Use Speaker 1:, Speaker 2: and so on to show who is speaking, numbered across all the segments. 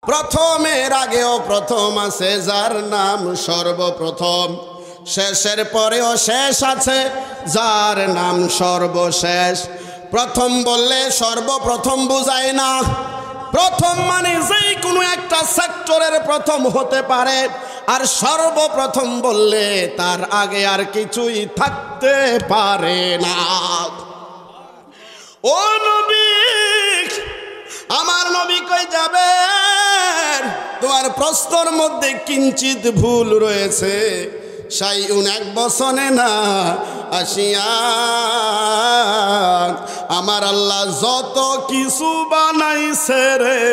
Speaker 1: প্রথমের আগেও প্রথম আছে, যার নাম সর্বপ্রথম। শেষের পরেও শেষ আছে, যার নাম সর্বশেষ। প্রথম বললে সর্বপ্রথম বোঝায় না। প্রথম মানে যেই কোনো একটা সেক্টরের প্রথম হতে পারে, আর সর্বপ্রথম বললে তার আগে আর কিছুই থাকতে পারে না। ও নবী, আমার নবী কই যাবেন? তোমার প্রশ্নের মধ্যে কিঞ্চিত ভুল রয়েছে। শাইউন এক বচনে না আসিয়া, আমার আল্লাহ যত কিছু বানাইছে রে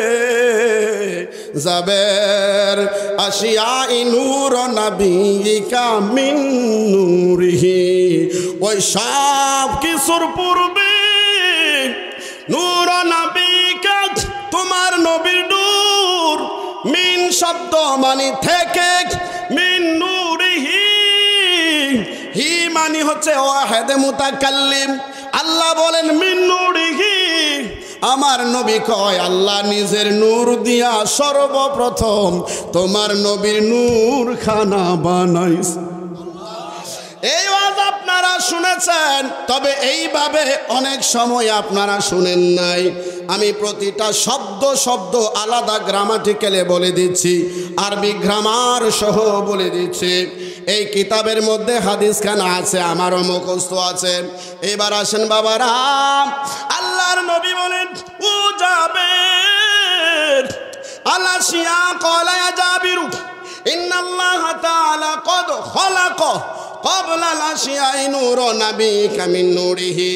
Speaker 1: যাবের আসিয়া নূর নবিকা মিন নূরিহি। ওই সব কিছুর পূর্বে নূর নবিকা, তোমার নবীর নূর, মিন শব্দ মানে থেকে, মিন নূরিহি, হি মানে হচ্ছে ওয়াহিদ মুতাকাল্লিম। আল্লাহ বলেন মিন নূরিহি। আমার নবী কয় আল্লাহ নিজের নূর দিয়া সর্বপ্রথম তোমার নবীর নূর খানা বানাইছে। এই ওয়াজ আপনারা শুনেছেন, তবে এইভাবে অনেক সময় আপনারা শুনেন নাই। আমি প্রতিটা শব্দ শব্দ আলাদা গ্রামাটিক্যালে বলে দিচ্ছি, আরবি গ্রামার সহ বলে দিচ্ছি। এই কিতাবের মধ্যে হাদিস খানা আছে, আমারও মুখস্থ আছে। এবার আসেন বাবারা, আল্লাহর নবী বলেন ও জাবের আলাশিয়া ক্বালা ইয়া জাবিরু ইন্নাল্লাহা তাআলা ক্বাদ খালাকা ক্বাবলা আল-আশিয়াই নূর নাবিকা মিন নূরিহি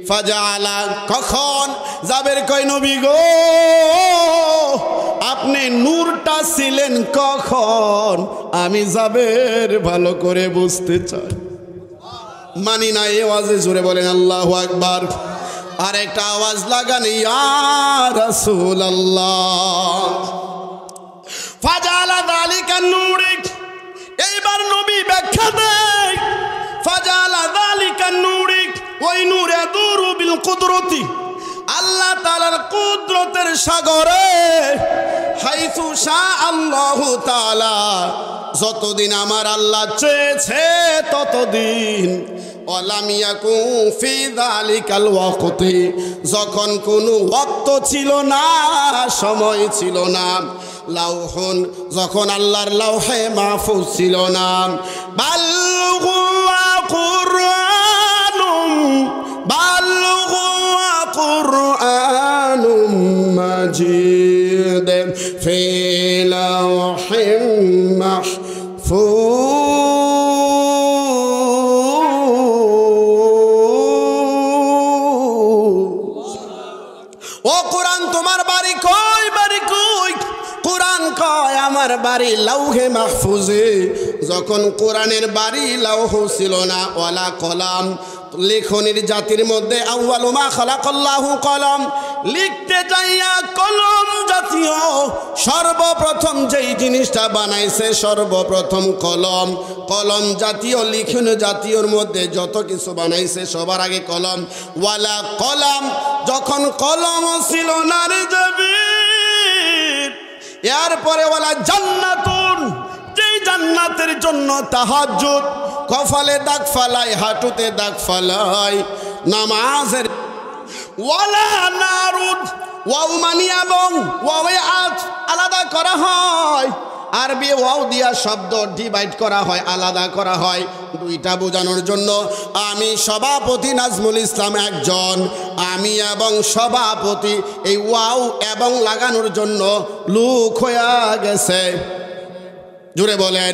Speaker 1: ফাজআলা। কখন? জাবের কয় নবী গো, আপনি নূরটা ছিলেন কখন? আমি জাবের ভালো করে বুঝতে চাই। মানি না এই আওয়াজে জোরে বলেন আল্লাহু আকবার। আর একটা আওয়াজ লাগান ইয়া রাসূলুল্লাহ। ফাজআলা যালিকা নূরি। এইবার নবী ব্যাখ্যা দেয়, ফাজআলা যালিকা নূরি, ওই নূর ইয়াদুরু বিল কুদরতি, আল্লাহ তাআলার কুদরতের সাগরে, হাইসু শা আল্লাহু তাআলা, যতদিন আমার আল্লাহ চেয়েছে ততদিন। ওয়ালাম ইয়াকুন ফি যালিকাল ওয়াক্তি, যখন কোনো ওয়াক্ত ছিল না, সময় ছিল না। লাউহুন, যখন আল্লাহর লাউহে মাহফুজ ছিল না। বাল হুয়া কুরআনুম, বাল হুয়া কুরআনুম মাজিদ ফি লাউহিম মাহফুজ। ও কোরআন, তোমার বাড়ি কই? বাড়ি কই? কোরআন কয় আমার বাড়ি লাউহে মাহফুজে। যখন কোরআনের বাড়ি লাউহ ছিল না, ওয়ালা কলাম, লেখনির জাতির মধ্যে আউয়ালু মা খালাকাল্লাহু কলম, লিখতে যাইয়া কলম জাতীয় সর্বপ্রথম যেই জিনিসটা বানাইছে সর্বপ্রথম কলম। কলম জাতীয়, লিখন জাতীয়র মধ্যে যত কিছু বানাইছে সবার আগে কলম। ওয়ালা কলাম, যখন কলম ছিল না রে জাবির, এরপরে ওয়ালা জান্নাতুন, যেই জান্নাতের জন্য তাহাজ্জুদ, কপালে দাগ ফালাই, হাঁটুতে দাগ ফালাই, নামাজের। ওয়ালা নারুন, ওয়াও মানি এবং ওয়াওয়ে আলাদা করা হয়। আরবি ওয়াও দিয়া শব্দ ডিভাইড করা হয়, আলাদা করা হয় দুইটা বোঝানোর জন্য। আমি সভাপতি নাজমুল ইসলাম একজন, আমি এবং সভাপতি, এই ওয়াও এবং লাগানোর জন্য লুক হয়ে গেছে। জুড়ে বলেন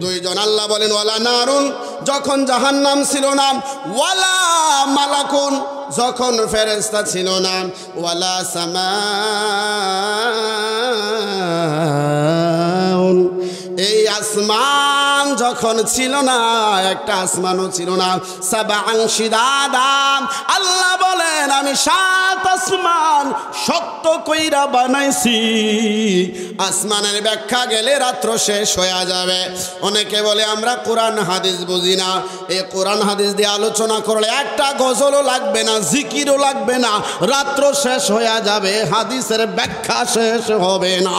Speaker 1: দুইজন। আল্লাহ বলেন ওয়ালা নারুন, যখন জাহান্নাম ছিল না। ওয়ালা মালাকুন, যখন ফেরেশতা ছিল না। ওয়ালা সামাউন, এই আসমান যখন ছিল না, একটা আসমানও ছিল না। সাবআন শিদাদান, আল্লাহ বলেন আমি 7 আসমান শক্ত কইরা বানাইছি, আসমানের ব্যাখ্যা গেলে রাত্র শেষ হয়ে যাবে। অনেকে বলে আমরা কোরআন হাদিস বুঝি না। এই কোরআন হাদিস দিয়ে আলোচনা করলে একটা গজলও লাগবে না, জিকিরও লাগবে না, রাত্র শেষ হয়ে যাবে, হাদিসের ব্যাখ্যা শেষ হবে না।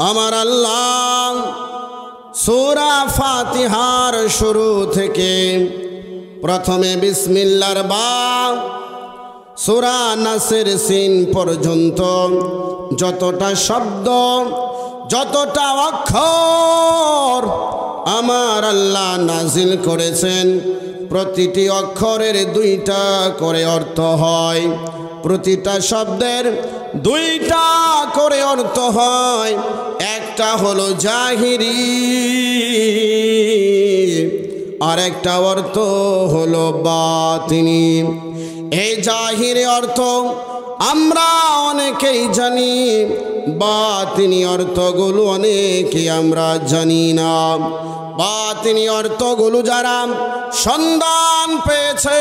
Speaker 1: আমার আল্লাহ সূরা ফাতিহার শুরু থেকে প্রথমে বিসমিল্লাহর বা, সূরা নাসের সিন পর্যন্ত যতটা শব্দ, যতটা অক্ষর আমার আল্লাহ নাজিল করেছেন, প্রতিটি অক্ষরের দুইটা করে অর্থ হয়, প্রতিটা শব্দের দুইটা করে অর্থ হয়। একটা হলো জাহিরি, আর একটা অর্থ হলো বাতিনি। এই জাহিরি অর্থ আমরা অনেকেই জানি, বাতিনি অর্থগুলো অনেকেই আমরা জানি না। বাতিনি অর্থগুলো যারা সন্ধান পেয়েছে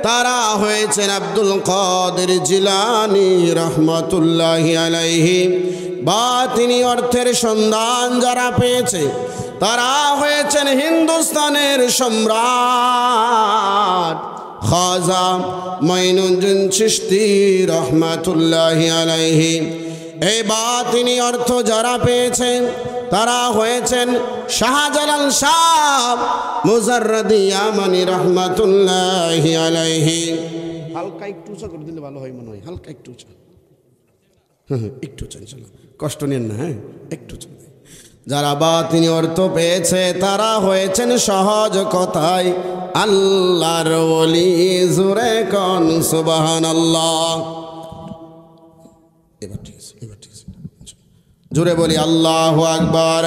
Speaker 1: তারা হয়েছেন আব্দুল কাদের জিলানী রহমাতুল্লাহি আলাইহি। বাতিনি অর্থের সন্ধান যারা পেয়েছে তারা হয়েছেন হিন্দুস্তানের সম্রাট খাজা মাইনুদ্দিন চিশতি রহমাতুল্লাহি আলাইহি। এই বাতিনি অর্থ যারা পেয়েছেন তারা হয়েছেন শাহজালাল শাহ মুজাররদি ইয়ামানি রহমাতুল্লাহি আলাইহি। হালকা একটু উঁচা করে দিলে ভালো হয় মনে হয়, হালকা একটু উঁচা, একটু উঁচা, চলো কষ্ট নেন না, হ্যাঁ একটু উঁচা। যারা বাতিনি অর্থ পেয়েছে তারা হয়েছেন সহজ কথায় আল্লাহর ওলি। জোরে কোন সুবহানাল্লাহ। এবার ঠিক আছে, এবার ঠিক আছে, জোরে বলি আল্লাহু আকবার।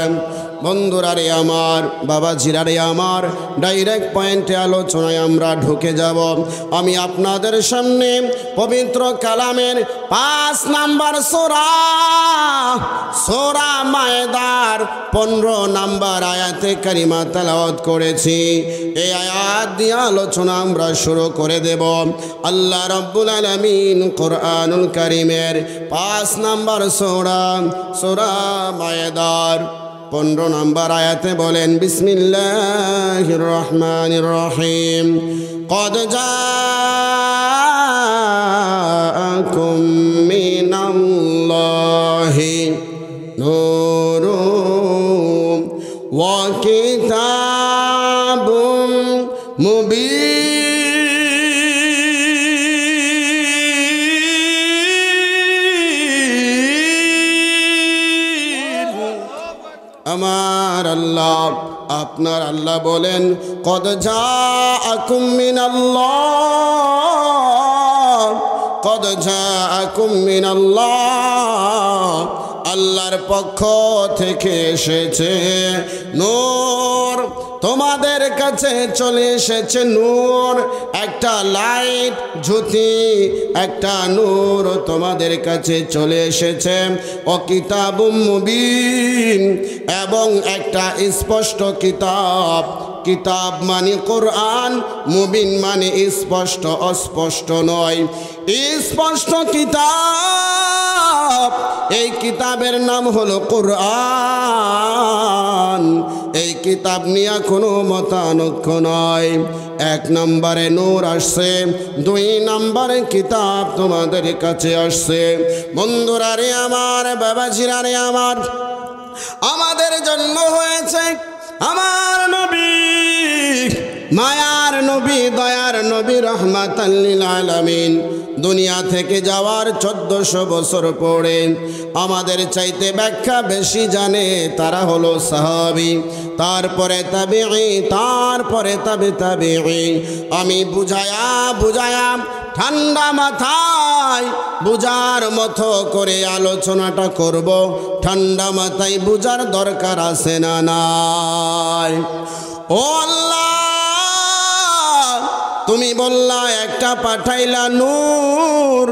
Speaker 1: বন্ধুরা রে আমার, বাবাজিরা রে আমার, ডাইরেক্ট পয়েন্টে আলোচনায় আমরা ঢুকে যাব। আমি আপনাদের সামনে পবিত্র কালামের 5 নাম্বার সূরা, সূরা মায়েদার 15 নাম্বার আয়াতে কারিমা তেলাওয়াত করেছি। এই আয়াত দিয়ে আলোচনা আমরা শুরু করে দেব। আল্লাহ রাব্বুল আলামিন কোরআনুল কারীমের 5 নাম্বার সূরা, সূরা মায়েদার 15 নাম্বার আয়াতে বলেন, বিসমিল্লাহির রহমানির রহিম, কদ জাআকুম মিনাল্লাহি নূরুন ওয়া কিতাবুম মুবিন। আমার আল্লাহ, আপনার আল্লাহ বলেন, কদ জাআকুম মিনাল্লাহ, কদ জাআকুম মিনাল্লাহ, আল্লাহর পক্ষ থেকে এসেছে নূর, তোমাদের কাছে চলে এসেছে নূর, একটা লাইট জ্যোতি, একটা নূর তোমাদের কাছে চলে এসেছে। ও কিতাবুম মুবিন, এবং একটা স্পষ্ট কিতাব। কিতাব মানে কোরআন, মুবিন মানে স্পষ্ট, অস্পষ্ট নয়, স্পষ্ট কিতাব। এই কিতাবের নাম হলো কোরআন। এই কিতাব নিয়ে কোনো মতানৈক্য নয়। 1 নম্বরে নূর আসছে, 2 নম্বরে কিতাব তোমাদের কাছে আসছে। বন্ধুরা রে আমার, বাবাজিরা রে আমার, আমাদের জন্ম হয়েছে আমার নবী, মায়ার নবী, দয়ার নবী, রহমাতাল লিল আলামিন। দুনিয়া থেকে যাওয়ার 1400 বছর পরে আমাদের চাইতে ব্যাখ্যা বেশি জানে তারা হলো সাহাবী, তারপরে তাবিঈ, তারপরে তাবিঈ। আমি বুঝায়া বুঝায়া ঠান্ডা মাথায় বুঝার মতো করে আলোচনাটা করব। ঠান্ডা মাথায় বুঝার দরকার আছে না নাই? ও আল্লাহ, তুমি বললা একটা পাঠাইলা নূর,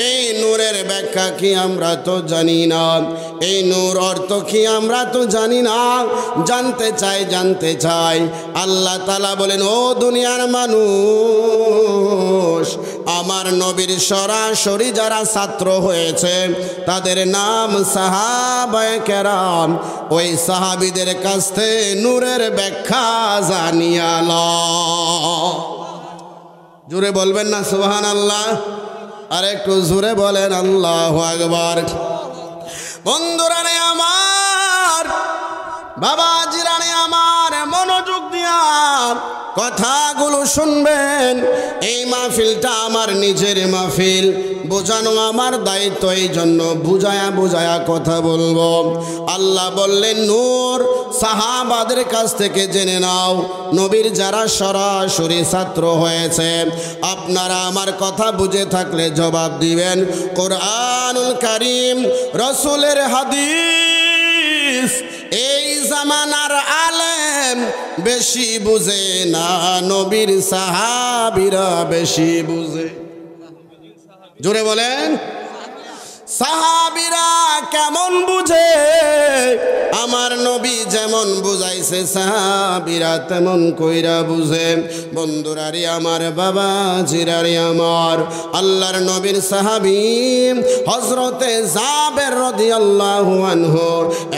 Speaker 1: এই নূরের ব্যাখ্যা কি আমরা তো জানি না, এই নূর অর্থ কি আমরা তো জানি না। জানতে চাই। আল্লাহ তাআলা বলেন, ও দুনিয়ার মানুষ, আমার নবীর সরাসরি যারা ছাত্র হয়েছে তাদের নাম সাহাবায়ে কেরাম। ওই সাহাবীদের কাছ থেকে নূরের ব্যাখ্যা জানিয়ে লও। জোরে বলবেন না সুবহানাল্লাহ? আর একটু জোরে বলেন আল্লাহু আকবার। বন্ধুরা রে আমার, বাবাজিরা রে আমার, মনোযোগ দিয়া কথাগুলো শুনবেন। এই মাহফিলটা আমার নিজের মাহফিল, বোঝানো আমার দায়িত্ব, এই জন্য বুঝায়া কথা বলবো। আল্লাহ বললেন নূর সাহাবাদের কাছ থেকে জেনে নাও, নবীর যারা সরাসরি ছাত্র হয়েছে। আপনারা আমার কথা বুঝে থাকলে জবাব দিবেন। কোরআনুল কারীম, রাসূলের হাদিস, এই জামানার আলেম বেশি বুঝে না, নবীর সাহাবীরা বেশি বুঝে। জোরে বলেন, সাহাবীরা কেমন বুঝে? আমার নবী যেমন বুঝাইছে সাহাবীরা তেমন কইরা বুঝে। বন্ধুরারি আমার, বাবাজিরারি আমার, আল্লাহর নবীর সাহাবী হযরতে জাবের রাদিয়াল্লাহু আনহু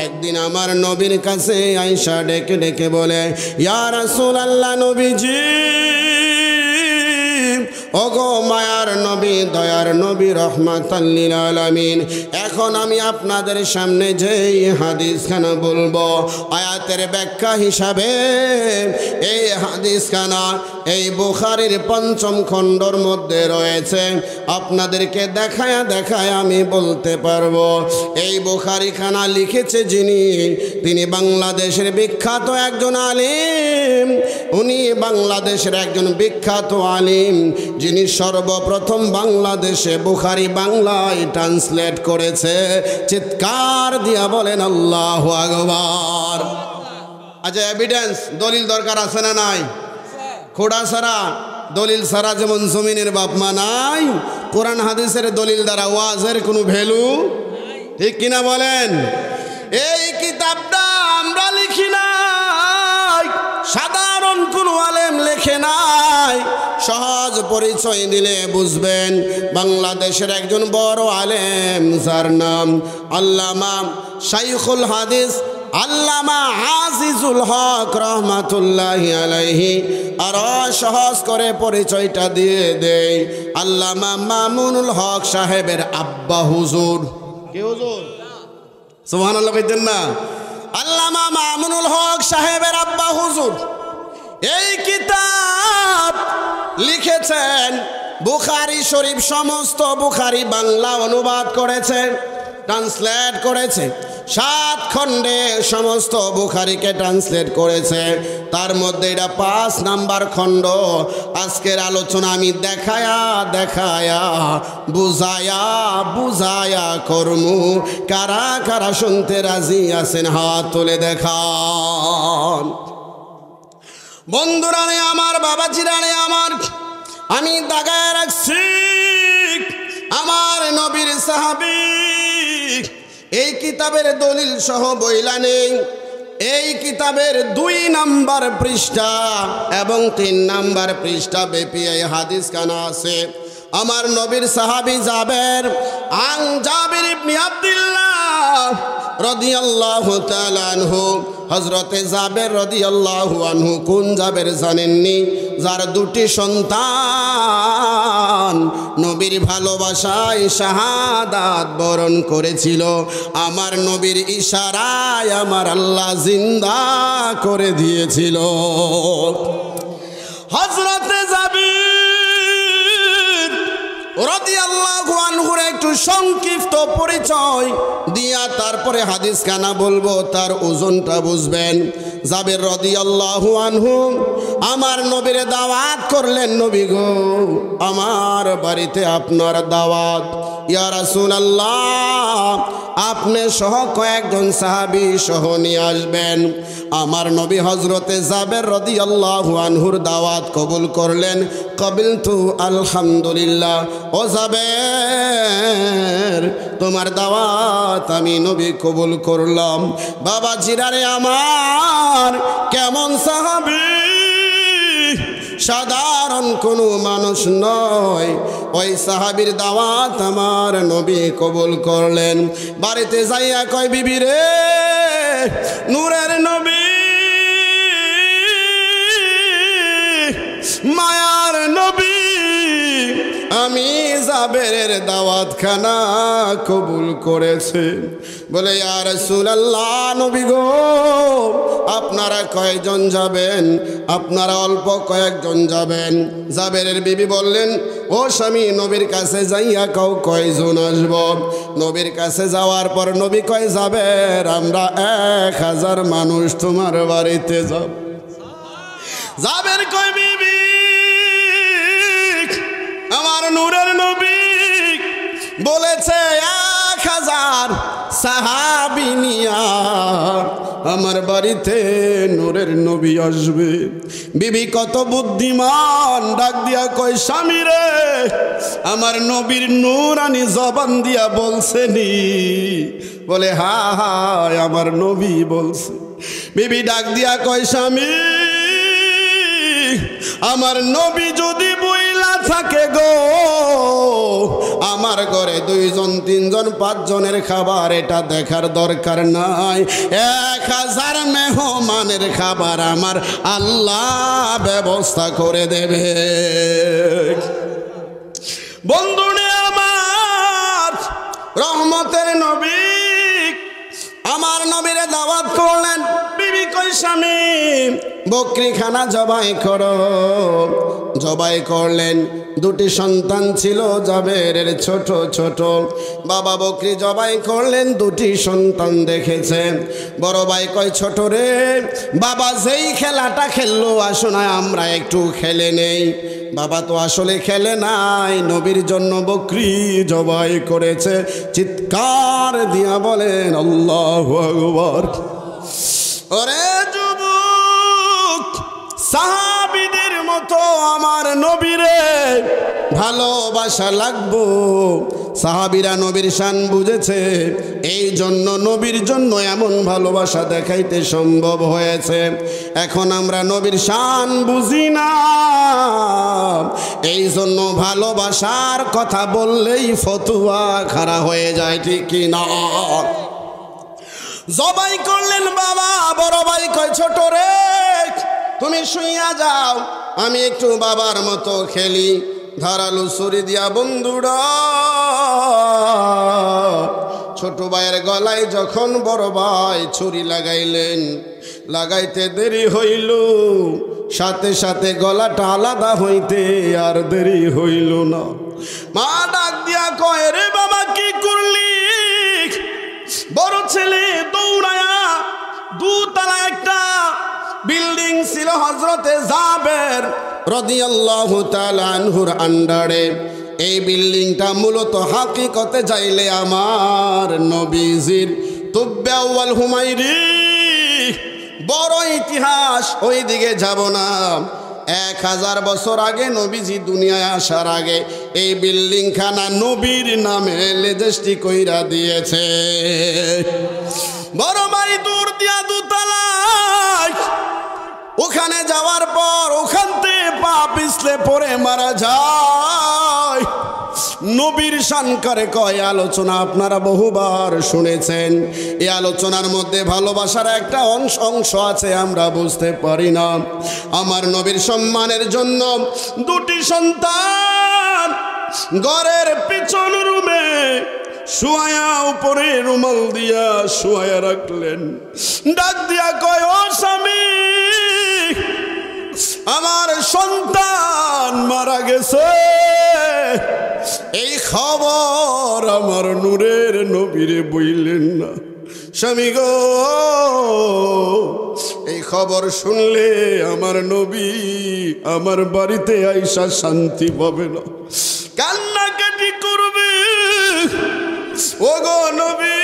Speaker 1: একদিন আমার নবীর কাছে আয়েশা ডেকে ডেকে বলে, ইয়া রাসূলুল্লাহ, নবীজি, ওগো মায়ার নবী, দয়ার নবী, রাহমাতাল লিল আলামিন, এখন আমি আপনাদের সামনে যেই হাদিসখানা বলবো, আয়াতের ব্যাখ্যা হিসাবে এই হাদিসখানা এই বুখারীর ৫ম খণ্ডর মধ্যে রয়েছে। আপনাদেরকে দেখায় আমি বলতে পারবো। এই বুখারীখানা লিখেছে যিনি, তিনি বাংলাদেশের বিখ্যাত একজন আলিম। উনি বাংলাদেশের একজন বিখ্যাত আলিম, যিনি সর্বপ্রথম বাংলাদেশে বুখারী বাংলায় ট্রান্সলেট করেছে। চিৎকার দিয়া বলেন আল্লাহু আকবার। আচ্ছা, এভিডেন্স, দলিল দরকার আছে না নাই? খোড়া ছাড়া, দলিল ছাড়া যেমন জমিনের বাপ মা নাই, কোরআন হাদিসের দলিল দ্বারা ওয়াজের কোনো ভ্যালু, ঠিক কিনা বলেন? এই কিতাবটা আমরা লিখি নাই, সাধারণ কোনো আলেম লেখে নাই। সহজ পরিচয় দিলে বুঝবেন, বাংলাদেশের একজন বড় আলেম, যার নাম আল্লামা শাইখুল হাদিস আল্লামা আজিজুল হক রহমাতুল্লাহি আলাইহি। আর সহজ করে পরিচয়টা দিয়ে দেই, আল্লামা মামুনুল হক সাহেবের আব্বা হুজুর। কে হুজুর? সুবহানাল্লাহ কইতেন না? আল্লামা মামুনুল হক সাহেবের আব্বা হুজুর এই কিতাব লিখেছেন। বুখারী শরীফ, সমস্ত বুখারী বাংলা অনুবাদ করেছে, ট্রান্সলেট করেছে। 7 খণ্ডে সমস্ত বুখারীকে ট্রান্সলেট করেছে। তার মধ্যে এটা 5 নাম্বার খণ্ড। আজকের আলোচনা আমি দেখায়া বুঝায়া করমু। কারা কারা শুনতে রাজি আছেন হাত তুলে দেখান। বন্ধুরা রে আমার, বাবাজিরা রে আমার, আমি দাগায় রাখছি আমার নবীর সাহাবী। এই কিতাবের দলিল সহ বইলা নেই। এই কিতাবের 2 নাম্বার পৃষ্ঠা এবং 3 নাম্বার পৃষ্ঠা ব্যাপী এই হাদিস খানা আছে। আমার নবীর সাহাবী জাবের ইবনে আব্দুল্লাহ রাদিয়াল্লাহু তাআলা আনহু, হযরতে জাবের রাদিয়াল্লাহু আনহু কোন জাবের জানেননি? যার 2টি সন্তান নবীর ভালোবাসায় শাহাদাত বরণ করেছিল। আমার নবীর ইশারায় আমার আল্লাহ জিন্দা করে দিয়েছিল। হযরতে জাবের রাদিয়াল্লাহু আনহুর একটু সংক্ষিপ্ত পরিচয় দিয়া তারপরে হাদিস খানা বলবো, তার ওজনটা বুঝবেন। জাবের রাদিয়াল্লাহু আনহু আমার নবীর দাওয়াত করলেন, নবী গো, আমার বাড়িতে আপনার দাওয়াত। ইয়া রাসূলুল্লাহ, আপনি সহ কয়েকজন সাহাবী সহ নিয়ে আসবেন। আমার নবী হযরতে জাবের রাদিয়াল্লাহু আনহুর দাওয়াত কবুল করলেন। কবিলতু আলহামদুলিল্লাহ। ও জাবের, তোমার দাওয়াত আমি নবী কবুল করলাম। বাবা জিরারে আমার, কেমন সাহাবী, সাধারণ কোনো মানুষ নয়। ওই সাহাবীর দাওয়াত আমার নবী কবুল করলেন। বাড়িতে যাইয়া কয়, বিবি রে, নূরের নবী, মায়ার নবী, আমি জাবেরের দাওয়াত খানা কবুল করেছে। বলে, ইয়া রাসূলুল্লাহ, নবী গো, আপনারা কয়জন যাবেন? আপনারা অল্প কয়েকজন যাবেন। জাবেরের বিবি বললেন, ও স্বামী, নবীর কাছে যাইয়া কাউ কয়জন আসব? নবীর কাছে যাওয়ার পর নবী কয়, জাবের, আমরা 1000 মানুষ তোমার বাড়িতে যাব। জাবের কয়, বিবি, আমার নূরের নবী বলেছে 1000 সাহাবী নিয়া আমার বাড়িতে নূরের নবী আসবে। বিবি কত বুদ্ধিমান, ডাক দিয়া কয়, স্বামী রে, আমার নবীর নূরানি জবান দিয়া বলছেনি? বলে, হা হা, আমার নবী বলছে। বিবি ডাক দিয়া কয়, স্বামী, আমার নবী যদি বইলা থাকে গো, আমার ঘরে 2 জন 3 জন 5 জনের খাবার, এটা দেখার দরকার নাই। 1000 মেহমানের খাবার আমার আল্লাহ ব্যবস্থা করে দেবে। বন্ধুরে আমার, রহমতের নবী আমার নবীরে দাওয়াত করলেন। বিবি কই, স্বামী, বকরিখানা জবাই করো। জবাই করলেন। 2টি সন্তান ছিল জাবেরের, ছোট ছোট। বাবা বকরি জবাই করলেন, 2টি সন্তান দেখেছে। বড় ভাই কয়, ছোট রে, বাবা যেই খেলাটা খেললো, আসো না আমরা একটু খেলে নেই। বাবা তো আসলে খেলে নাই, নবীর জন্য বকরি জবাই করেছে। চিৎকার দিয়া বলেন, আল্লাহু আকবার। ওরে যুবক, সাহাবীদের মতো আমার নবীরে ভালোবাসা লাগবো। সাহাবীরা নবীর শান বুঝেছে, এই জন্য নবীর জন্য এমন ভালোবাসা দেখাইতে সম্ভব হয়েছে। এখন আমরা নবীর শান বুঝি না, এই জন্য ভালোবাসার কথা বললেই ফতুয়া খাড়া হয়ে যায়, ঠিক কি না? জবাই করলেন বাবা। বড় ভাই কয়, ছোট রে, তুমি শুইয়া যাও, আমি একটু বাবার মতো খেলি। ধারালো ছুরি দিয়া বন্ধুরা ছোট ভাইয়ের গলায় যখন বড় ভাই ছুরি লাগাইলেন, লাগাইতে দেরি হইল, সাথে সাথে গলাটা আলাদা হইতে আর দেরি হইল না। মা ডাক দিয়া কয়, রে বাবা, কি করলি? বড় ছেলে দৌড়ায়া 2 তলা একটা বিল্ডিং ছিল হযরতে জাবের রাদিয়াল্লাহু তাআলা আনহুর আন্ডারে। এই বিল্ডিংটা মূলত হাকিকতে যাইলে আমার নবীজির তুব্বে আউয়াল হুমায়রি, বড় ইতিহাস, ওই দিকে যাব না। 1000 বছর আগে নবীজি দুনিয়ায় আসার আগে এই বিল্ডিং খানা নবীর নামে রেজিস্ট্রি কইরা দিয়েছে। বড় ভাই দূর দিয়া 2 তলায়, ওখানে যাওয়ার পর ওখান থেকে পা পিছলে পড়ে মারা যায়। নবীর শানকারে কয় আলোচনা আপনারা বহুবার শুনেছেন। এই আলোচনার মধ্যে ভালোবাসার একটা অংশ আছে, আমরা বুঝতে পারি না। আমার নবীর সম্মানের জন্য 2টি সন্তান ঘরের পিছন রুমে শুয়ায়া, উপরে রুমাল দিয়া শুয়ায়া রাখলেন। ডাক দিয়া কয়, ও স্বামী, আমার সন্তান মারা গেছে, এই খবর আমার নূরের নবীরে বইলেন না। স্বামী গো, এই খবর শুনলে আমার নবী আমার বাড়িতে আইসা শান্তি পাবে না, কান্নাকাটি করবে। ও গো নবী,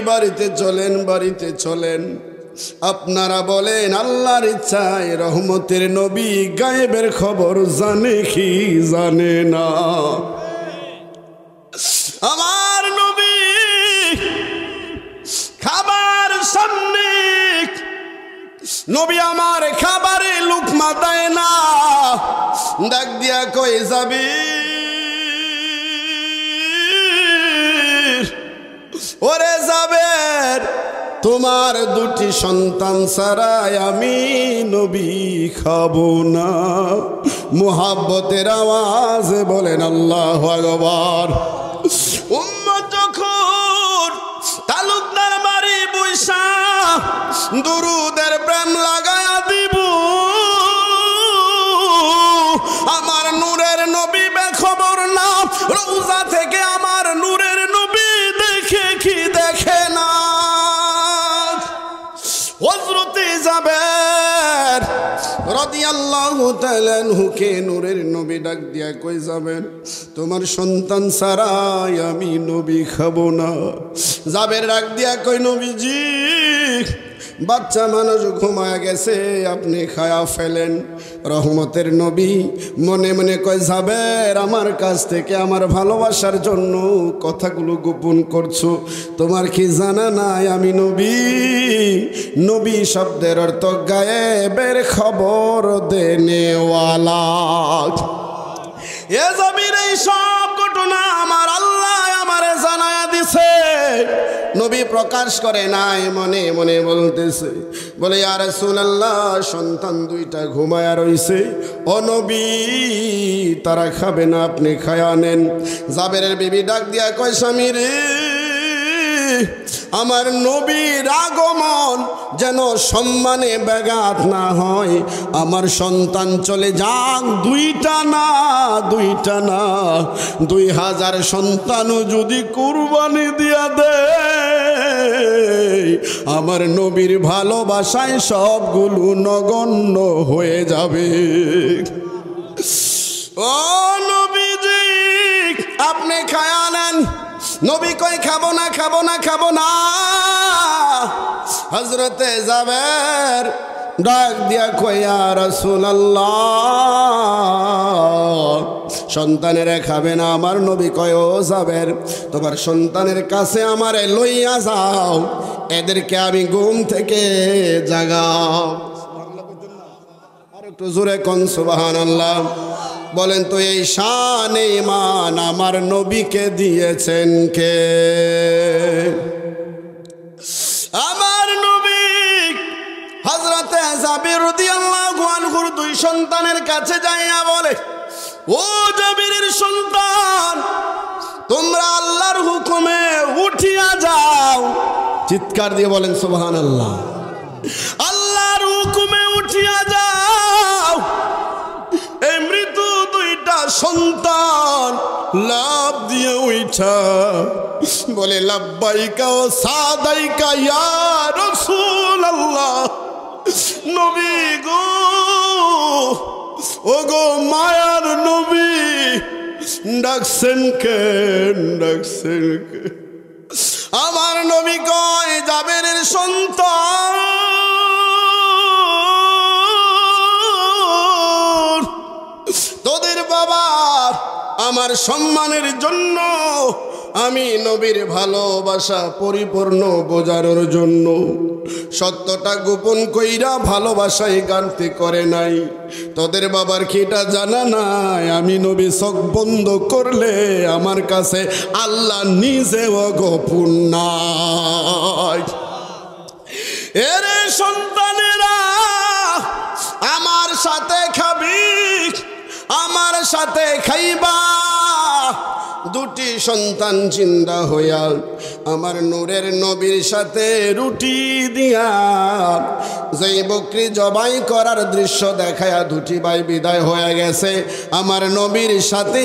Speaker 1: বাড়িতে চলেন, বাড়িতে চলেন। আপনারা বলেন আল্লাহর ইচ্ছায় রহমতের নবী গায়েবের খবর জানে কি জানে না? আমার নবী খাবার সামনে, নবী আমার খাবারে লুকমা দেয় না, ডাক দিয়া কই যাবি? ওরে যাবের, তোমার দুটি সন্তান ছাড়াই আমি নবী খাবো না। মুহাব্বতের আওয়াজে বলেন আল্লাহু আকবার। উম্মত যখন তালুকদার বাড়ি বৈশা দুরুদের প্রেম লাগায়া দিব, আমার নূরের নবী বেখবর না, রওজা থেকে আমার নূরের নবী দেখে কি দেখে না? হযরতে জাবের রাদিয়াল্লাহু তাআলা আনহুকে নূরের নবী ডাক দিয়া কই যাবেন? তোমার সন্তান ছাড়াই আমি নবী খাবো না। জাবের ডাক দিয়া কই নবীজি, বাচ্চা মানুষ ঘুমায় গেছে, আপনি খায়া ফেলেন। রহমতের নবী মনে মনে কয় জাবের, আমার কাছ থেকে আমার ভালোবাসার জন্য কথাগুলো গোপন করছো, তোমার কি জানা নাই আমি নবী? নবী শব্দের অর্থ গায়েবের খবর দেনেওয়ালা। এ জমির এই সব ঘটনা আমার আল্লাহ আমারে জানায়া দিছে, নবী প্রকাশ করে নাই, মনে মনে বলতেছে, বলে ইয়া রাসূলুল্লাহ, সন্তান দুইটা ঘুমায়া রইছে, ও নবী তারা খাবে না, আপনি খায়া নেন। জাবেরের বিবি ডাক দিয়া কয় স্বামী রে, আমার নবীর আগমন যেন সম্মানে ব্যাঘাত না হয়, আমার সন্তান চলে যাক, দুইটা না 2000 সন্তানও যদি কুরবানি দিয়া দেয়, আমার নবীর ভালোবাসায় সবগুলো নগণ্য হয়ে যাবে। ও নবীজি আপনি খায়া নেন। নবী কই খাবো না, খাবো না, খাবো না। হযরতে জাবের ডাক দিয়া কই ইয়া রাসূলুল্লাহ, সন্তানেরা খাবে না। আমার নবী কয় ও জাবের, তোমার সন্তানের কাছে আমারে লইয়া যাও, এদেরকে আমি ঘুম থেকে জাগাও। আর একটু জোরে কোন সুবহানাল্লাহ। বলেন তো এই শান ঈমান আমার নবীকে দিয়েছেন কে? আমার নবী হযরতে জাবির রাদিয়াল্লাহু আনহুর দুই সন্তানের কাছে যাইয়া বলে, ও জাবিরের সন্তান, তোমরা আল্লাহর হুকুমে উঠিয়া যাও। চিৎকার দিয়ে বলেন সুবহানাল্লাহ। আল্লাহর হুকুমে উঠিয়া যাও। এই মৃত্যু দুইটা সন্তান লাভ দিয়ে উঠা বলে লাব্বাইকা ও সাদাইকা ইয়া রাসূলুল্লাহ। নবী গো, ও গো মায়ার নবী, ডাকছেন কে, ডাকছেন কে? আমার নবী কয় জাবেরের সন্তান, তোদের বাবা আমার সম্মানের জন্য, আমি নবীর ভালোবাসা পরিপূর্ণ বোঝানোর জন্য সত্যটা গোপন কইরা ভালোবাসায় গানতে করে নাই। তোদের বাবার কি এটা জানা নাই? আমি নবী চোখ বন্ধ করলে আমার কাছে আল্লাহ নিজেও গোপন নাই। এরে সন্তানেরা, আমার সাথে খাবি, আমার সাথে খাইবা। দুটি সন্তান জিন্দা হইয়া আমার নূরের নবীর সাথে রুটি দিয়া যেই বকরি জবাই করার দৃশ্য দেখায়া দুটি ভাই বিদায় হয়ে গেছে, আমার নবীর সাথে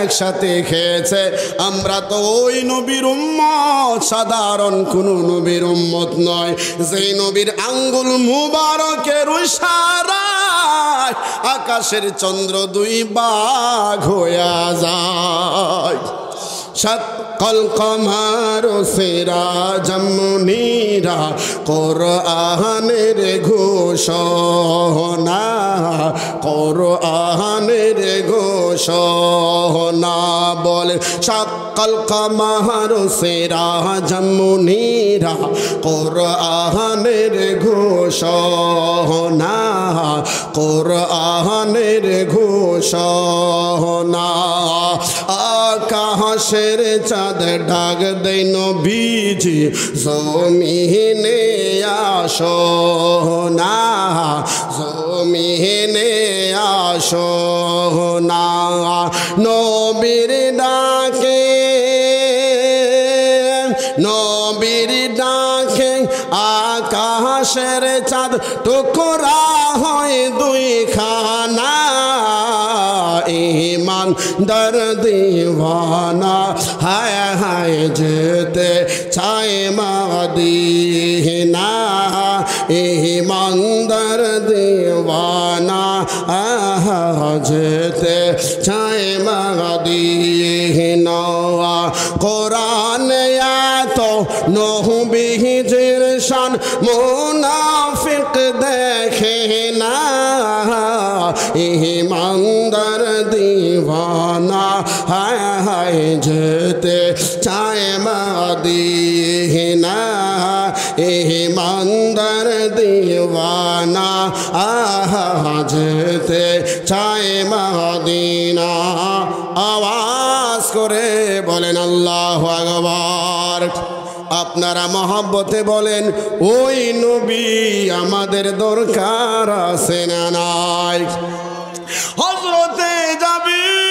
Speaker 1: একসাথে খেয়েছে। আমরা তো ওই নবীর উম্মত, সাধারণ কোন নবীর উম্মত নয়, যেই নবীর আঙ্গুল মুবারকের ইশারায় আকাশের চন্দ্র দুই ভাগ হইয়া যায়। কল কমার সিরাজাম মুনীরা কোরআনের ঘোষণা কোরআনের ঘোষণা বলে সকল কমার সিরাজাম মুনীরা কোরআনের ঘোষণা কোরআনের ঘোষণা আকাশের চাঁদ ডাক দেয় নবীজি জমিনে আসো না জমিনে আসো না নবীর ডাকে নবীর ডাকে আকাশের চাঁদ টুকরা হয় দুই খানা ইমান দর দিওয়ানা হায় হায় যেতে চায় মদিনা ইমান দর দিওয়ানা যেতে চায় মদিনা কোরআন এত নবীজির শান মুনাফিক দেখে না ইমানদার দিওয়ানা হায় হায় যেতে চায় মদিনা ইমানদার দিওয়ানা যেতে চায় মদিনা আওয়াজ করে বলেন আল্লাহু আকবার আপনারা মহব্বতে বলেন ওই নবী আমাদের দরকার আছে না নাই হযরতে জাবির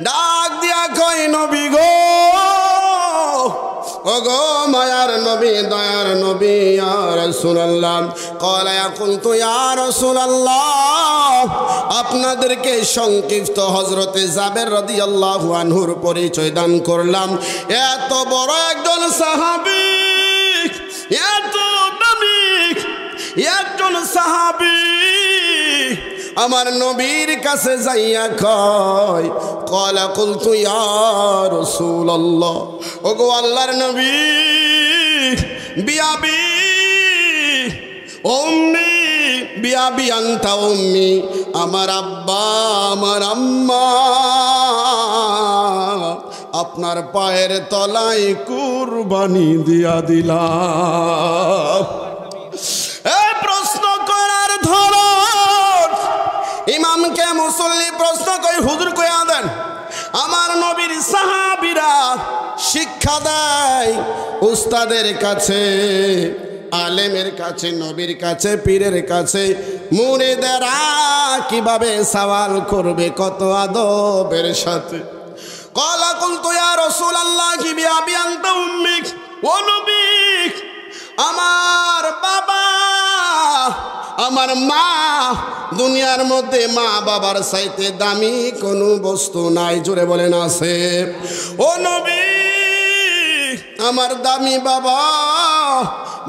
Speaker 1: ডাক দিয়া কই নবী গো ওগো মায়ার নবী দয়ার নবী ইয়া রাসূলুল্লাহ ক্বালা ইয়াকুলতু ইয়া রাসূলুল্লাহ আপনাদেরকে সংক্ষিপ্ত হযরতে জাবের রাদিয়াল্লাহু আনহুর পরিচয় দান করলাম এত বড় একজন সাহাবী এত দামি একজন সাহাবী আমার নবীর কাছে যাইয়া কয় ক্বালা কুলতু ইয়া রাসূলুল্লাহ ওগো আল্লাহর নবী বিয়াবি উম্মি বিয়াবি আনতা উম্মি আমার আব্বা আমার আম্মা আপনার পায়ের তলায় কুরবানি দিয়া দিলাম এই প্রশ্ন করার ধরন ইমামকে মুসল্লি প্রশ্ন কই হুজুর কইয়া দেন আমার নবীর সাহাবীরা শিক্ষা দেয় উস্তাদের কাছে আলেমের কাছে নবীর কাছে পীরের কাছে মুরিদেরা কিভাবে সওয়াল করবে কত আদবের সাথে ক্বালা কুলতু ইয়া রাসূলুল্লাহ বিআবি আনতা উম্মিক ও নবী আমার বাবা আমার মা দুনিয়ার মধ্যে মা বাবার চাইতে দামি কোনো বস্তু নাই জোরে বলেন আছে ও নবী আমার দামি বাবা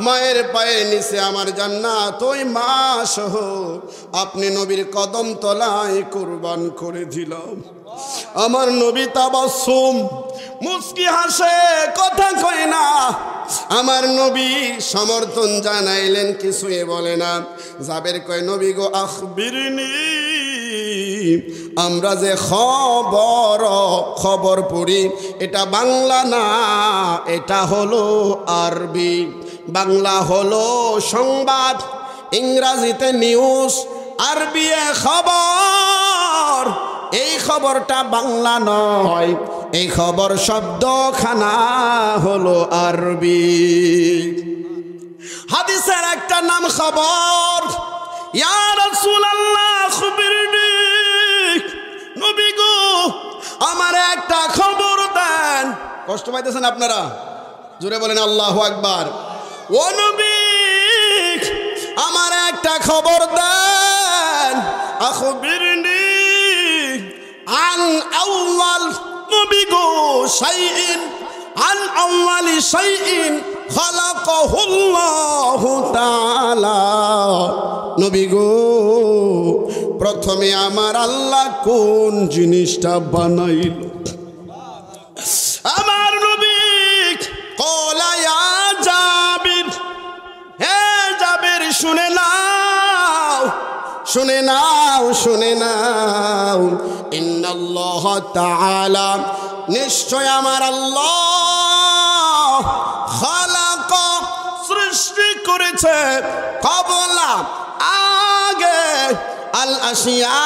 Speaker 1: মায়ের পায়ের নিচে আমার জান্নাত ওই মা সহ আপনি নবীর কদম তলায় কুরবান করে দিলাম আমার নবী তাবাসসুম মুস্কি হাসে কথা কয় না আমার নবী সমর্থন জানাইলেন কিছুই বলে না জাবের কয় নবী গো আখবিরনি আমরা যে খবর পড়ি এটা বাংলা না এটা হলো আরবি বাংলা হলো সংবাদ ইংরেজিতে নিউজ আরবি খবর এই খবরটা বাংলা নয় এই খবর শব্দখানা হলো আরবি হাদিসের একটা নাম খবর ইয়া রাসূলুল্লাহ খুবিরনি নবী গো আমার একটা খবর দেন কষ্ট পাইতেছেন আপনারা জোরে বলেন আল্লাহু আকবার ও নবী আমার একটা খবর দেন আখবিরনি আন আউয়াল নবী গো শাইইন আন আউয়ালি শাইইন খালাকাহুল্লাহু তাআলা নবী গো প্রথমে আমার আল্লাহ কোন জিনিসটা বানাইল? আমার নবী কলা ইয়া জাবির, হে জাবির শুনে নাও, শুনে নাও, শুনে নাও। ইন্নাল্লাহ তাআলা, নিশ্চয় আমার আল্লাহ, খালাক, সৃষ্টি করেছে, কবলা, আগে, আল আশিয়া,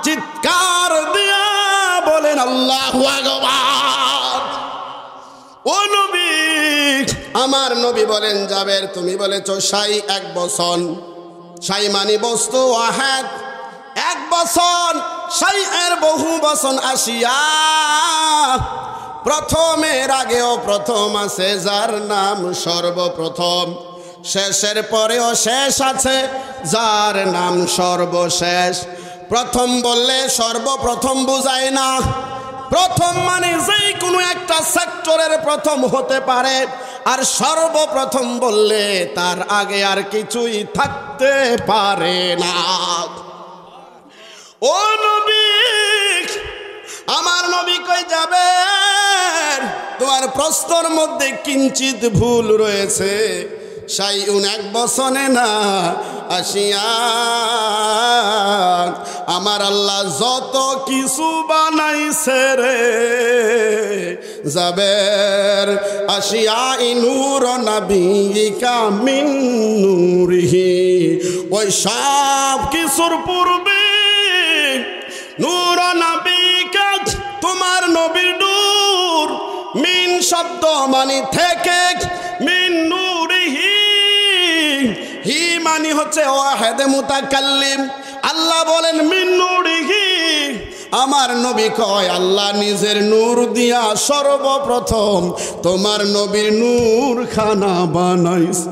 Speaker 1: চিৎকার দিয়া বলেন আল্লাহু আকবার। ও নবী, আমার নবী বলেন, জাবের তুমি বলেছ সাই এক বচন, সাই মানে বস্তু ওয়াহিদ, এক বচন, সাই এর বহু বচন আসিয়া, প্রথমের আগেও প্রথম আছে, যার নাম সর্বপ্রথম, শেষের পরেও শেষ আছে, যার নাম সর্বশেষ। প্রথম বললে সর্বপ্রথম বোঝায় না, প্রথম মানে যেই কোনো একটা সেক্টরের প্রথম হতে পারে, আর সর্বপ্রথম বললে তার আগে আর কিছুই থাকতে পারে না। ও নবী, আমার নবী কই যাবে, তোমার প্রশ্নের মধ্যে কিঞ্চিত ভুল রয়েছে। সাইউন এক বচনে না আসিয়া, আমার আল্লাহ যত কিছু বানাইছে রে জাবের, আসিয়া নূর নবিকা মিন নূরিহি, ওই সব কিছুর পূর্বে নূর নবিকা, তোমার নবীর নূর, মিন শব্দ মানে থেকে, মিন নূরিহি, হি মানে হচ্ছে ওয়াহিদ মুতাকাল্লিম। আল্লাহ বলেন মিন নূরিহি, আমার নবী কয় আল্লাহ নিজের নূর দিয়া সর্বপ্রথম তোমার নবীর নূর খানা বানাইছে।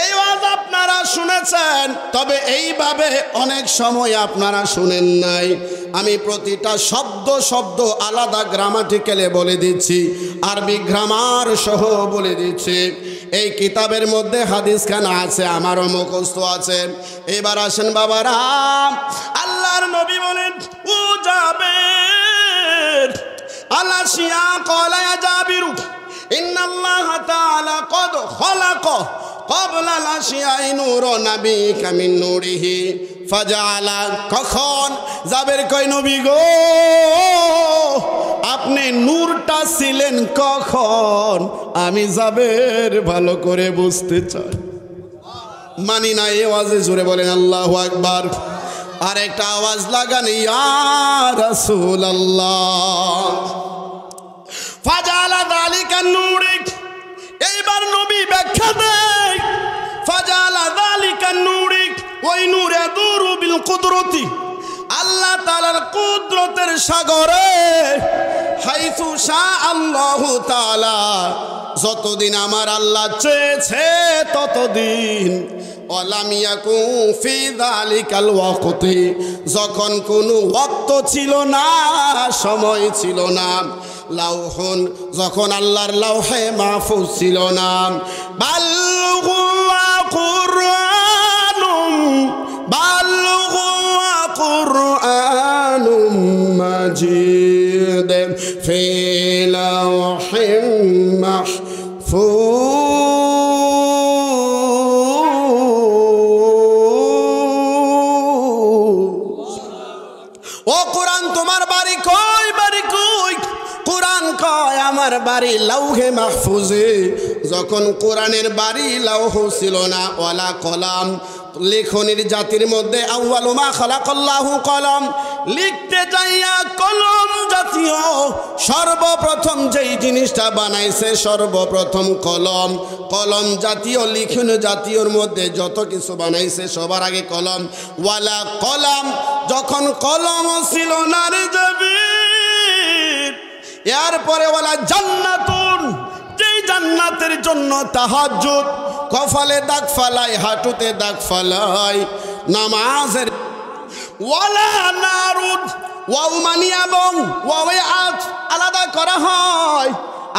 Speaker 1: এই ওয়াজ আপনারা শুনেছেন, তবে এইভাবে অনেক সময় আপনারা শুনেন নাই। আমি প্রতিটা শব্দ শব্দ আলাদা গ্রামাটিক্যালে বলে দিচ্ছি, আরবি গ্রামার সহ বলে দিচ্ছি। এই কিতাবের মধ্যে হাদিস খানা আছে, আমারও মুখস্থ আছে। এবার আসেন বাবারা, আল্লাহর নবী বলেন, ও জাবের, আলাশিয়া ক্বালা ইয়া জাবিরু ইন্নাল্লাহা তাআলা ক্বাদ খালাকা ক্বাবলা আল-আশিয়া'i নূরা নাবিকা মিন নূরিহি ফাজআলা। কখন? জাবের কয় নবী গো, আপনি নূরটা ছিলেন কখন? আমি জাবের ভালো করে বুঝতে চাই। মানি না এই আওয়াজে জোরে বলেন আল্লাহু আকবার। আর একটা আওয়াজ লাগান, ইয়া রাসূলুল্লাহ। ফাজআলা যালিকা নূরি, এইবার নবী ব্যাখ্যা দেয়, ফাজআলা যালিকা নূরি, ওই নূর ইয়াদুরু বিল কুদরতি, আল্লাহ তাআলার কুদরতের সাগরে, হাইসু শা আল্লাহু তাআলা, যতদিন আমার আল্লাহ চেয়েছে ততদিন, ওয়ালাম ইয়াকুন ফি যালিকাল ওয়াক্তি, যখন কোনো ওয়াক্ত ছিল না, সময় ছিল না, লাউহুন, যখন আল্লাহর লাউহে মাহফুজ ছিল না, বাল হুয়া কুরআনুম, বাল হুয়া কুরআনুম মাজিদ ফি লাউহিম মাহফুজ। ও কোরআন তোমার বাড়ি কই, বাড়ি কই? কোরআন কয় আমার বাড়ি লাউহে মাহফুজে। যখন কোরআনের বাড়ি লাউহ ছিল না, ওয়ালা কলাম, লেখনের জাতির মধ্যে আউয়ালু মা খালাকাল্লাহু কলম, লিখতে যাইয়া কলম জাতীয় সর্বপ্রথম যেই জিনিসটা বানাইছে, সর্বপ্রথম কলম। কলম জাতীয়, লিখন জাতীয়র মধ্যে যত কিছু বানাইছে সবার আগে কলম। ওয়ালা কলাম, যখন কলম ছিল না রে জাবির, এরপরে ওয়ালা জান্নাতুন, যেই জান্নাতের জন্য তাহাজ্জুদ, কপালে দাগ ফালাই, হাঁটুতে দাগ ফালাই, নামাজের। ওয়ালা নারুদ, ওয়াও মানি এবং ওয়াওয়ে আজ আলাদা করা হয়,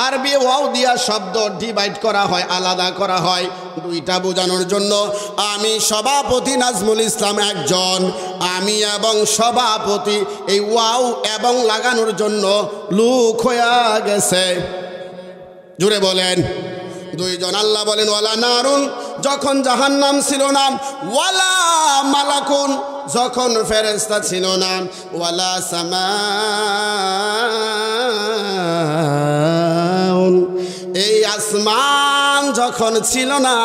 Speaker 1: আরবি ওয়াও দিয়া শব্দ ডিভাইড করা হয়, আলাদা করা হয় দুইটা বোঝানোর জন্য। আমি সভাপতি নাজমুল ইসলাম একজন, আমি এবং সভাপতি এই ওয়াও এবং লাগানোর জন্য লুক হয়ে গেছে। জুড়ে বলেন দুইজন। আল্লাহ বলেন ওয়ালা নারুন, যখন জাহান্নাম ছিল না, ওয়ালা মালাকুন, যখন ফেরেশতা ছিল না, ওয়ালা সামাউন, এই আসমান যখন ছিল না,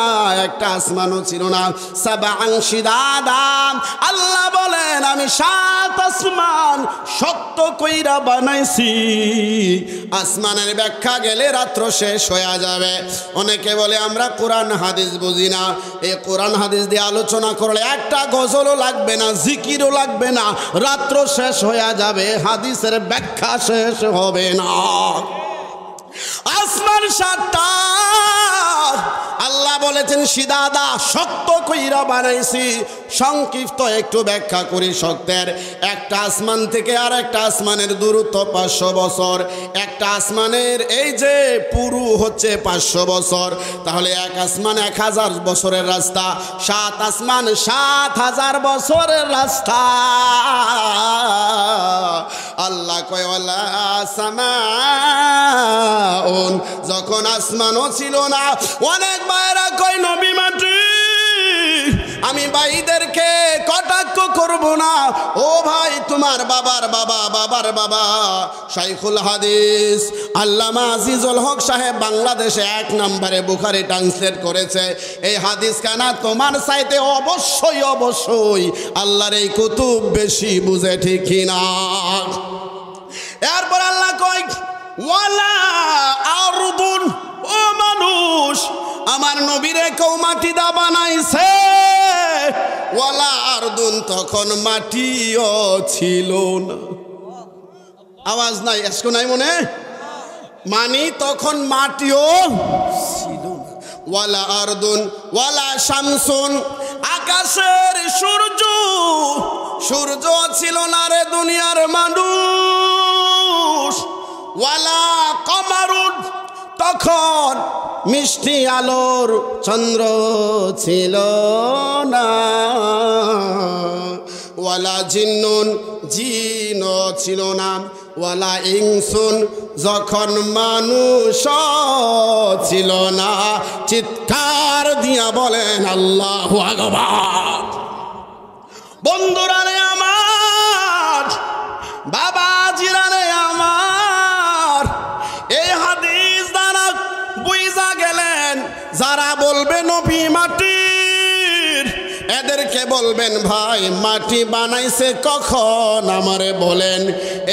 Speaker 1: একটা আসমানও ছিল না। সাবাআন শিদাদান, আল্লাহ বলেন আমি 7 আসমান শক্ত কইরা বানাইছি। আসমানের ব্যাখ্যা গেলে রাত্র শেষ হয়ে যাবে। অনেকে বলে আমরা কোরআন হাদিস বুঝি না। এই কোরআন হাদিস দিয়ে আলোচনা করলে একটা গজলও লাগবে না, জিকিরও লাগবে না, রাত্র শেষ হয়ে যাবে, হাদিসের ব্যাখ্যা শেষ হবে না। আসমান 7টা, আল্লাহ বলেছেন শিদাদা, শক্ত কইরা বানাইছি। সংক্ষিপ্ত একটু ব্যাখ্যা করি শক্তের। একটা আসমান থেকে আর একটা আসমানের দূরত্ব 500 বছর। একটা আসমানের এই যে পুরু হচ্ছে 500 বছর, তাহলে এক আসমান 1000 বছরের রাস্তা, 7 আসমান 7000 বছরের রাস্তা। আল্লাহ কয় ওয়ালা সামাউন, যখন আসমানও ছিল না। অনেক ভাইরা কয় নবী মাটি, আমি ভাইদেরকে কটাক্ষ করব না। ও ভাই, তোমার বাবার বাবা, বাবার বাবা শাইখুল হাদিস আল্লামা আজিজুল হক সাহেব বাংলাদেশে 1 নম্বরে বুখারী ট্রান্সলেট করেছে। এই হাদিস কানা তোমার চাইতে অবশ্যই অবশ্যই আল্লাহর এই কুতুব বেশি বুঝে, ঠিক কিনা? এরপর আল্লাহ কয় ওয়ালা আরদুন, ও মানুষ, আমার নবীরে কেউ মাটি দা বানাইছে। ওয়ালা আরদুন, তখন মাটিও ছিল না। আওয়াজ নাই, এসকো নাই মনে মানি, তখন মাটিও ছিল না। ওয়ালা আরদুন ওয়ালা শামসুন, আকাশের সূর্য ছিল না রে দুনিয়ার মানুষ। ওয়ালা কমারুন, তখন মিষ্টি আলোর চন্দ্র ছিল না। ওয়ালা জিন্নুন, জিনও ছিল না। ওয়ালা ইনসুন, যখন মানুষ ছিল না। চিৎকার দিয়া বলেন আল্লাহু আকবার। বন্ধুরা রে আমার, বাবাজিরা রে আমার, এই হাদিস দ্বারা বুঝা গেলেন যারা বলবে নবী মাটির, এদেরকে বলবেন ভাই মাটি বানাইছে কখন আমারে বলেন।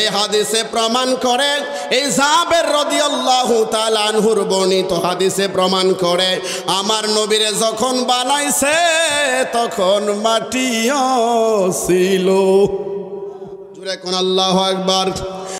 Speaker 1: এই হাদিসে প্রমাণ করে, এই জাবের রাদিয়াল্লাহু তাআলা আনহুর বর্ণিত হাদিসে প্রমাণ করে, আমার নবীরে যখন বানাইছে তখন মাটিও ছিল। জোরে কোন আল্লাহু আকবার।